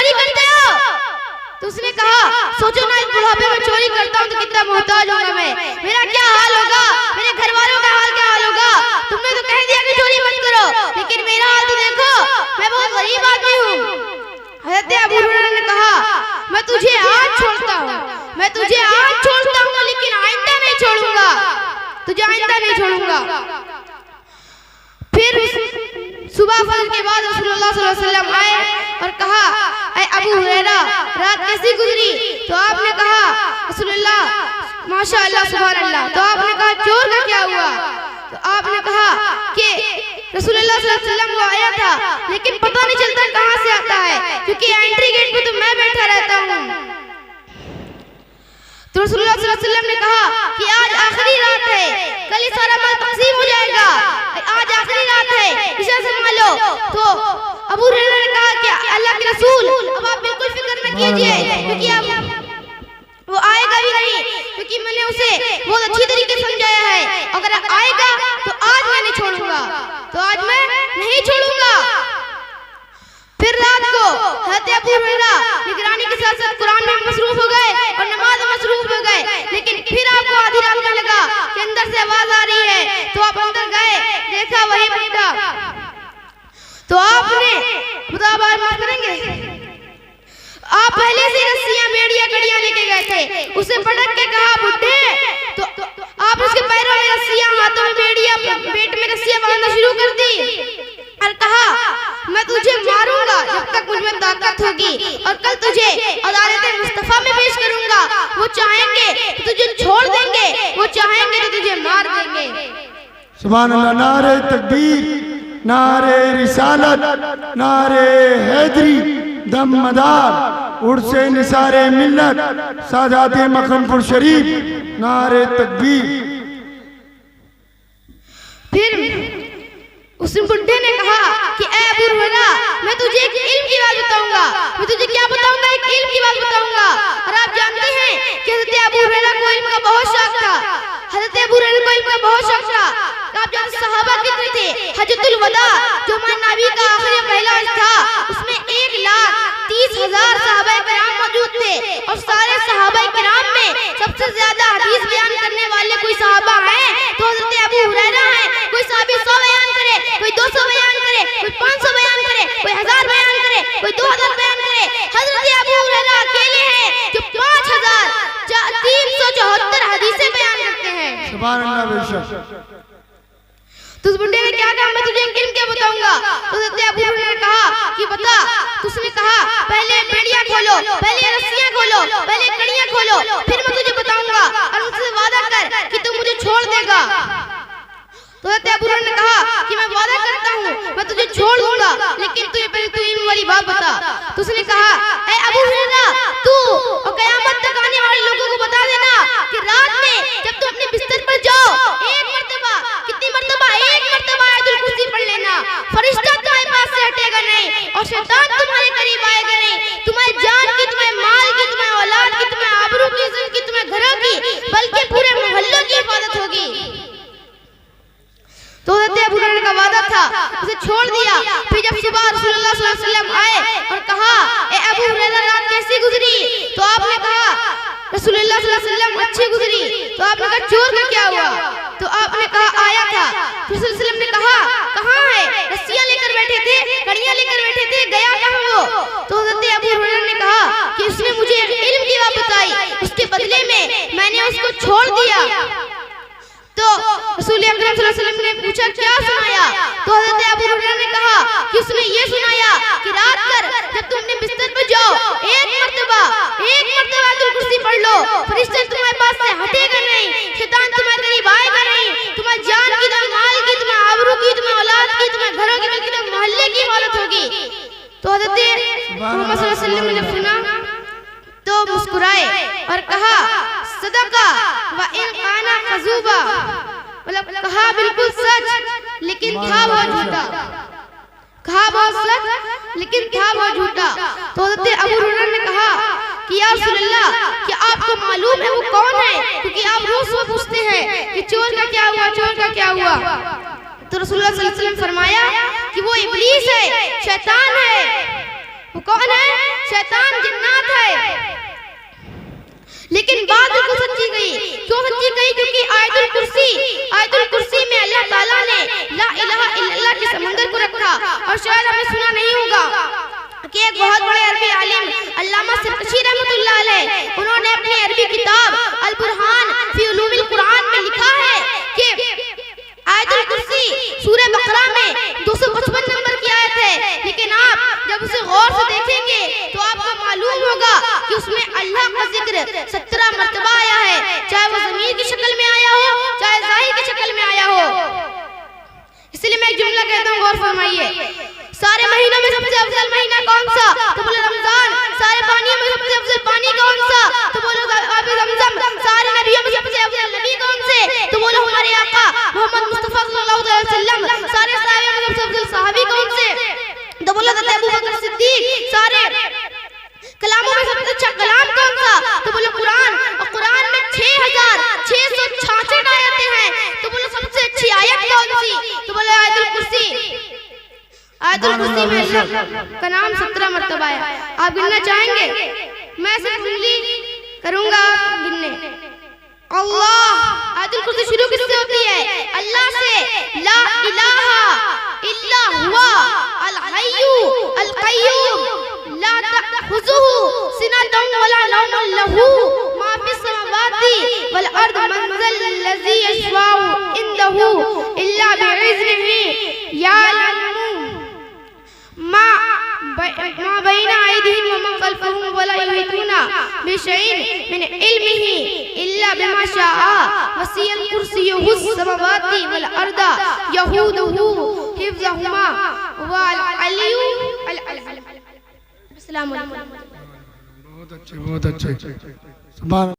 चोरी करते हो? तो उसने कहा सोचो ना, इस बुढ़ापे में चोरी करता हूँ तो कितना मोहताज होगा मैं, मेरा क्या हाल होगा, मेरे घर वालों का हाल क्या हाल होगा। तुमने तो कह दिया कि चोरी मत करो, लेकिन मेरा हाल तो देखो, मैं बहुत गरीब आदमी हूँ। हज़रत अबू हुरैरा ने कहा मैं तुझे आज छोड़ता हूँ, मैं तुझे आज छोड़ता हूँ, लेकिन आइंदा नहीं छोड़ूंगा, तुझे आइंदा नहीं छोड़ूंगा। फिर सुबह फजर के बाद रसूलुल्लाह सल्लल्लाहु अलैहि वसल्लम आए और कहा ऐ अबू हुरैरा रात कैसी गुजरी? तो आपने कहा रसूलुल्लाह माशाअल्लाह सुभान अल्लाह। तो आपने कहा चोर का क्या हुआ? तो आपने कहा कि रसूलुल्लाह सल्लल्लाहु अलैहि वसल्लम वो आया था, लेकिन पता नहीं चलता कहां से आता है, क्योंकि एंट्री गेट पे तो मैं बैठा रहता हूं। तो रसूलुल्लाह सल्लल्लाहु अलैहि वसल्लम ने कहा कि आज आखिरी रात है, कल ये सारा माल तकसीम हो जाएगा, आज आखिरी रात है, इसे संभालो। तो अबू हुरैरा ने कहा कि अल्लाह के रसूल अब आप बिल्कुल फिक्र न कीजिए, क्योंकि अब वो आएगा भी नहीं, क्योंकि मैंने उसे बहुत अच्छी तरीके से समझाया है, अगर आएगा तो आज मैं नहीं छोड़ूंगा, तो आज मैं नहीं छोड़ूंगा। फिर रात को हज़रत अबू हुरैरा निगरानी के साथ साथ कुरान में मसरूफ हो गए और नमाज में मसरूफ हो गए, लेकिन फिर आपको आधी रात में लगा कि अंदर से आवाज आ रही है, तो आप अंदर गए, देखा वही बंदा। तो आपने मुताबार माफ करेंगे, आप पहले से रस्सियां बेड़ियां कड़ियां लेके गए थे, उसे पटक के कहा बुड्ढे, तो आप उसके पैरों में रस्सियां, हाथों में बेड़ियां, पेट में रस्सियां बांधना शुरू कर दी और कहा मैं तुझे मारूंगा जब तक मुझ में ताकत होगी, और कल तुझे अदालत मुस्तफा में पेश करूंगा, वो चाहेंगे तो तुझे छोड़ देंगे, वो चाहेंगे तो तुझे मार देंगे। सुभान अल्लाह। नारे तकबीर, नारे रिसालत, नारे हैदरी, दमदार, उर्से निसारे मिल्लत, सादाते मखमपुर शरीफ, नारे तकबीर। फिर उस बुड्ढे ने कहा कि ऐ अबू हुरैरा मैं तुझे एक इल्म की बात बताऊंगा, मैं तुझे क्या बताऊंगा, एक इल्म की बात बताऊंगा। और आप जानते हैं कि हज़रत अबू हुरैरा को इल्म का बहुत शौक था, हज़रत अबू हुरैरा को इल्म का बहुत शौक था। आप जानते सहाबा कितने थे? हज्जतुल वदा जो हमारे नबी का आखिरी पहला हज था, उसमें 1,30,000 सहाबा किराम मौजूद थे, और सारे सहाबा किराम में सबसे ज्यादा हदीस बयान करने वाले कोई सहाबा हैं तो हज़रत अबू हुरैरा हैं। कोई सहाबी 100 बयान करे, कोई 200 बयान करे, कोई 500 बयान करे, कोई 1000 बयान करे, कोई 2000 बयान करे। हज़रत अबू हुरैरा अकेले हैं जो 5374 हदीसें बयान करते हैं। सुभान अल्लाह। बेशक। तो उस बुड्ढे ने क्या कहा मैं तुझे इल्म क्या बताऊंगा? तो हज़रत अबू हुरैरा ने कहा कि बता। तो उसने कहा पहले बेड़ियां खोलो, पहले रस्सियां खोलो, पहले कड़ियां खोलो, फिर मैं तुझे बताऊंगा, और मुझसे वादा कर कि तू मुझे छोड़ देगा। तो हज़रत अबू हुरैरा ने कहा कि मैं वादा करता हूँ मैं तुझे छोड़ दूंगा, लेकिन तू पहले तू इल्म वाली बात बता। तो उसने कहा ऐ अबू हुरैरा तू और क़यामत तक आने वाले लोगों को बता देना कि रात में जब तुम अपने बिस्तर पर जाओ, एक मर्तबा, कितनी मर्तबा, एक मर्तबा आयतुल कुर्सी पढ़ लेना, फरिश्ता तुम्हारे पास से हटेगा नहीं, और शैतान तुम्हारे करीब आएगा नहीं। तुम्हारे जान की, तुम्हारे माल की, तुम्हारे औलाद की, तुम्हारे आबरू की, इज्जत की, तुम्हारे घरों की, बल्कि पूरे मोहल्लों की हिफाजत होगी। तो हज़रत अबू हुरैरा का वादा था, उसे छोड़ दिया। फिर जब सुबह रसूलुल्लाह सल्लल्लाहु अलैहि वसल्लम आए और कहा ए अबू हुरैरा रात कैसी गुजरी? तो आपने कहा रसूलुल्लाह सल्लल्लाहु अलैहि वसल्लम अच्छी गुजरी। तो आपने कहा चोर का क्या हुआ? तो आपने कहा आया था। तो रसूलुल्लाह सल्लल्लाहु अलैहि वसल्लम ने कहा कहाँ है? रस्सियां लेकर बैठे थे, कड़ियां लेकर बैठे थे, गया कहाँ वो? तो हज़रत अबू हुरैरा ने कहा कि उसने मुझे इल्म की बात बताई, उसके बदले में मैंने उसको छोड़ दिया। तो रसूल अकरम सल्लल्लाहु अलैहि वसल्लम ने पूछा क्या सुनाया? तो हज़रत अबू हुरैरा ने कहा कि उसने ये सुनाया कि रात कर जब तुम अपने बिस्तर पर जाओ, एक मर्तबा आयतुल कुर्सी पढ़ लो, फरिश्ता तुम्हारे पास से हटेगा नहीं, शैतान तुम्हारे करीब आएगा नहीं, तुम्हारी जान की, तुम्हारे माल की, तुम्हारे आबरू की, तुम्हारे औलाद की, तुम्हारे घरों की, बल्कि तुम्हारे मोहल्ले की हिफाजत होगी। तो हज़रत मोहम्मद सल्लल्लाहु अलैहि वसल्लम ने जब सुना तो मुस्कुराए और कहा सदका व इन काना कज़ूबा, मतलब कहा बिल्कुल सच लेकिन था बहुत झूठा, कहा बहुत सच लेकिन था बहुत झूठा। तो हज़रत अबू हुरैरा ने कहा कि या रसूलल्लाह क्या आपको मालूम है वो कौन है? क्योंकि आप रोज सुबह पूछते हैं कि चोर का क्या हुआ, चोर का क्या हुआ। तो रसूलुल्लाह सल्लल्लाहु अलैहि वसल्लम फरमाया कि वो इब्लीस है, शैतान है। वो कौन है? शैतान जिन्नात है। लेकिन बात बिल्कुल सच्ची गई। क्यों सच्ची गई? क्योंकि आयतुल कुर्सी में अल्लाह ताला ने ला इलाहा इल्लल्लाह के समंदर को रखा। और शायद आपने सुना नहीं होगा कि एक बहुत बड़े अरबी आलिम अल्लामा सरकशी रहमतुल्लाह अलैह, उन्होंने अपनी अरबी किताब अल बुरहान फी उलूमिल कुरान में लिखा है कि आयतुल कुर्सी सूरह बकरा में 255 नंबर की आयत है। लेकिन आप जब उसे गौर से देखेंगे तो आपको मालूम होगा कि उसमें अल्लाह का जिक्र 17 मर्तबा आया है, चाहे वो ज़मीर की शक्ल में आया हो, चाहे ज़ाहिर की शक्ल में आया हो। इसलिए मैं एक जुमला कहता हूँ, गौर फरमाइए। सारे महीनों में सबसे अफजल महीना कौन सा? तो बोलो रमजान। सारे पानियों में सबसे अफजल पानी कौन सा? तो बोलो आबे ज़मज़म। सारे नबियों में सबसे अफजल नबी कौन से? तो बोलो हमारे आका मोहम्मद मुस्तफा सल्लल्लाहु अलैहि वसल्लम। सारे सहाबा में सबसे अफजल सहाबी कौन से? तो बोलो हज़रत अबू बकर सिद्दीक। सारे कलामों में सबसे अच्छा कलाम कौन सा? तो बोलो कुरान। और कुरान में 6666 आयतें हैं। तो बोलो सबसे अच्छी आयत कौन सी? तो बोलो आयतुल कुर्सी। आयतुल कुर्सी में अल्लाह का नाम 17 मर्तबा है। आप गिनना चाहेंगे? मैं सिर्फ उंगली करूंगा गिनने। अल्लाह। आयतुल कुर्सी शुरू किससे होती है? अल्लाह से। ला इलाहा इल्ला हुवा अल हय्यु अल कय्यूम ला तअखुजुहु सिनतुन वला नौमुन लहू मा फिस समावाति वल अर्द मन ज़ल्लज़ी यशफ़उ इंदहु इल्ला बिइज़्निही यअलमु मा बैना अयदीहिम व मा खल्फहुम वला युहीतूना बिशैइन मिन इल्मिही इल्ला बिमा शाअ वसिअल कुर्सियुहुस समावाति वल अर्द यहूदुहु हिफ्ज़हुमा वल अलिय्यु अल अज़ीम। अस्सलामु अलैकुम। बहुत अच्छे, बहुत अच्छे। सुभान